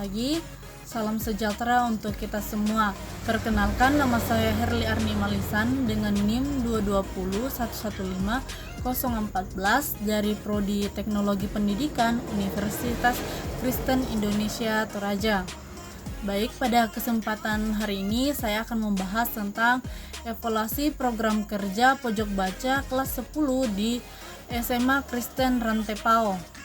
pagi, salam sejahtera untuk kita semua. Perkenalkan, nama saya Herli Arni Malisan dengan NIM 220115014 dari Prodi Teknologi Pendidikan Universitas Kristen Indonesia Toraja. Baik, pada kesempatan hari ini saya akan membahas tentang evaluasi program kerja pojok baca kelas 10 di SMA Kristen Rantepao.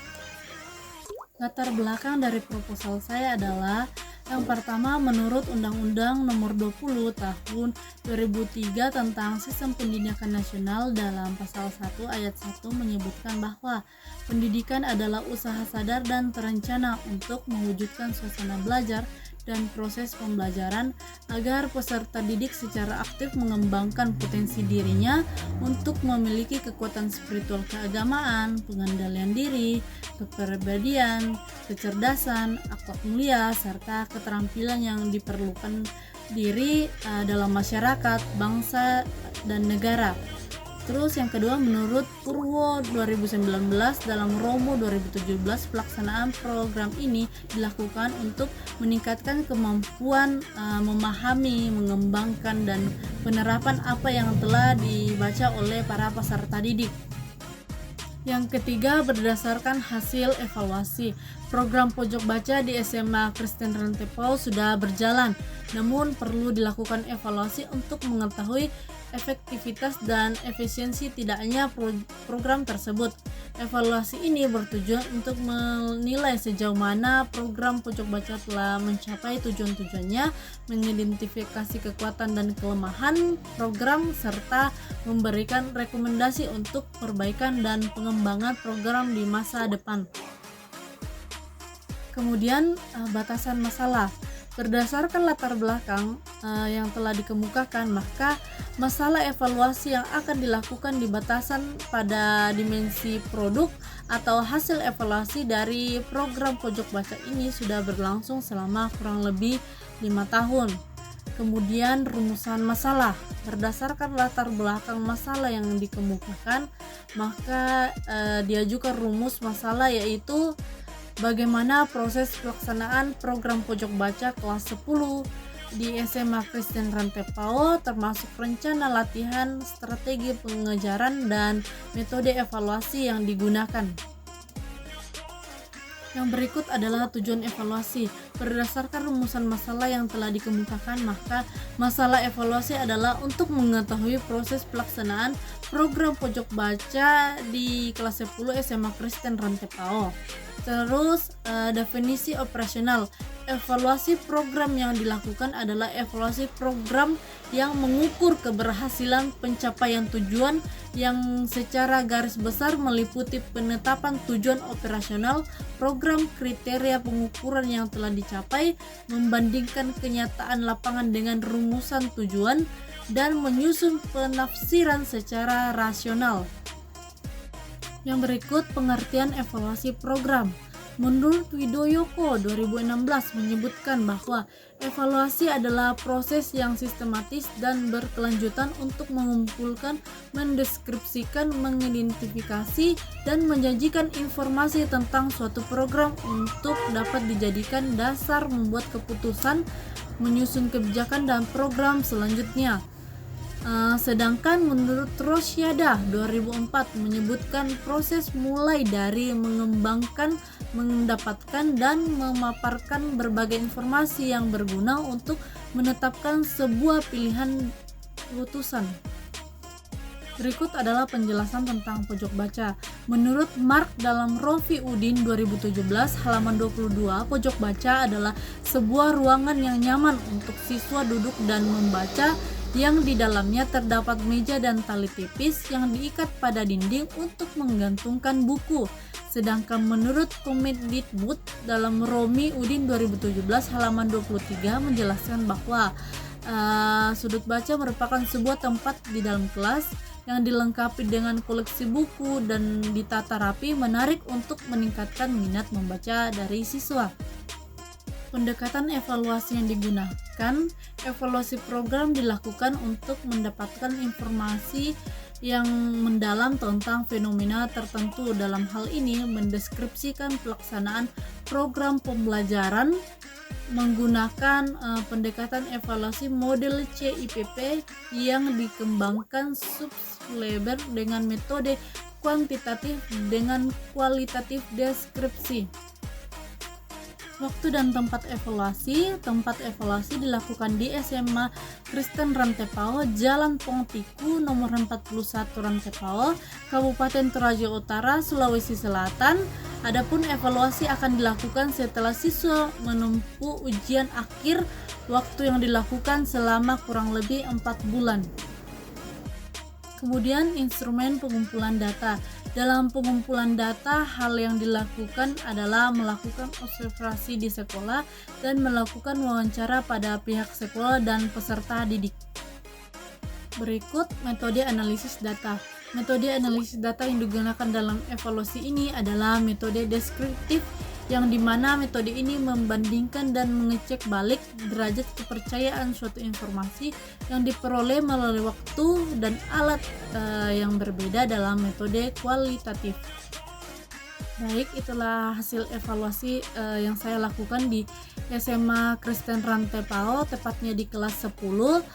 Latar belakang dari proposal saya adalah yang pertama, menurut Undang-Undang Nomor 20 Tahun 2003 tentang Sistem Pendidikan Nasional, dalam pasal 1 ayat 1 menyebutkan bahwa pendidikan adalah usaha sadar dan terencana untuk mewujudkan suasana belajar dan proses pembelajaran agar peserta didik secara aktif mengembangkan potensi dirinya untuk memiliki kekuatan spiritual keagamaan, pengendalian diri, kepribadian, kecerdasan, akhlak mulia, serta keterampilan yang diperlukan diri dalam masyarakat, bangsa, dan negara. Terus yang kedua, menurut Purwo 2019 dalam Romo 2017, pelaksanaan program ini dilakukan untuk meningkatkan kemampuan memahami, mengembangkan, dan penerapan apa yang telah dibaca oleh para peserta didik. Yang ketiga, berdasarkan hasil evaluasi, program pojok baca di SMA Kristen Rantepao sudah berjalan, namun perlu dilakukan evaluasi untuk mengetahui efektivitas dan efisiensi tidaknya program tersebut. Evaluasi ini bertujuan untuk menilai sejauh mana program pojok baca telah mencapai tujuan-tujuannya, mengidentifikasi kekuatan dan kelemahan program, serta memberikan rekomendasi untuk perbaikan dan pengembangan program di masa depan. Kemudian, batasan masalah. Berdasarkan latar belakang yang telah dikemukakan, maka masalah evaluasi yang akan dilakukan di batasan pada dimensi produk atau hasil evaluasi dari program pojok baca ini sudah berlangsung selama kurang lebih 5 tahun. Kemudian, rumusan masalah. Berdasarkan latar belakang masalah yang dikemukakan, maka diajukan rumus masalah, yaitu bagaimana proses pelaksanaan program pojok baca kelas 10 di SMA Kristen Rantepao, termasuk rencana latihan, strategi pengejaran, dan metode evaluasi yang digunakan. Yang berikut adalah tujuan evaluasi. Berdasarkan rumusan masalah yang telah dikemukakan, maka masalah evaluasi adalah untuk mengetahui proses pelaksanaan program pojok baca di kelas 10 SMA Kristen Rantepao. Terus, definisi operasional. Evaluasi program yang dilakukan adalah evaluasi program yang mengukur keberhasilan pencapaian tujuan yang secara garis besar meliputi penetapan tujuan operasional program, kriteria pengukuran yang telah dicapai, membandingkan kenyataan lapangan dengan rumusan tujuan, dan menyusun penafsiran secara rasional. Yang berikut pengertian evaluasi program. Menurut Widoyoko 2016 menyebutkan bahwa evaluasi adalah proses yang sistematis dan berkelanjutan untuk mengumpulkan, mendeskripsikan, mengidentifikasi, dan menjanjikan informasi tentang suatu program untuk dapat dijadikan dasar membuat keputusan, menyusun kebijakan dan program selanjutnya. Sedangkan menurut Rosyadah 2004 menyebutkan proses mulai dari mengembangkan, mendapatkan, dan memaparkan berbagai informasi yang berguna untuk menetapkan sebuah pilihan putusan. Berikut adalah penjelasan tentang pojok baca. Menurut Mark dalam Rofi Udin 2017 halaman 22, pojok baca adalah sebuah ruangan yang nyaman untuk siswa duduk dan membaca, yang di dalamnya terdapat meja dan tali tipis yang diikat pada dinding untuk menggantungkan buku. Sedangkan menurut Kemendikbud dalam Romi Udin 2017 halaman 23 menjelaskan bahwa sudut baca merupakan sebuah tempat di dalam kelas yang dilengkapi dengan koleksi buku dan ditata rapi, menarik untuk meningkatkan minat membaca dari siswa. Pendekatan evaluasi yang digunakan, evaluasi program dilakukan untuk mendapatkan informasi yang mendalam tentang fenomena tertentu. Dalam hal ini, mendeskripsikan pelaksanaan program pembelajaran menggunakan pendekatan evaluasi model CIPP yang dikembangkan subsleber dengan metode kuantitatif dengan kualitatif deskripsi. Waktu dan tempat evaluasi. Tempat evaluasi dilakukan di SMA Kristen Rantepao, Jalan Pongtiku, nomor 41 Rantepao, Kabupaten Toraja Utara, Sulawesi Selatan. Adapun evaluasi akan dilakukan setelah siswa menempuh ujian akhir, waktu yang dilakukan selama kurang lebih 4 bulan. Kemudian instrumen pengumpulan data. Dalam pengumpulan data, hal yang dilakukan adalah melakukan observasi di sekolah dan melakukan wawancara pada pihak sekolah dan peserta didik. Berikut metode analisis data. Metode analisis data yang digunakan dalam evaluasi ini adalah metode deskriptif, yang dimana metode ini membandingkan dan mengecek balik derajat kepercayaan suatu informasi yang diperoleh melalui waktu dan alat yang berbeda dalam metode kualitatif. Baik, itulah hasil evaluasi yang saya lakukan di SMA Kristen Rantepao, tepatnya di kelas 10.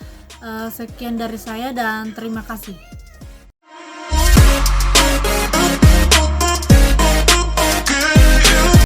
Sekian dari saya dan terima kasih.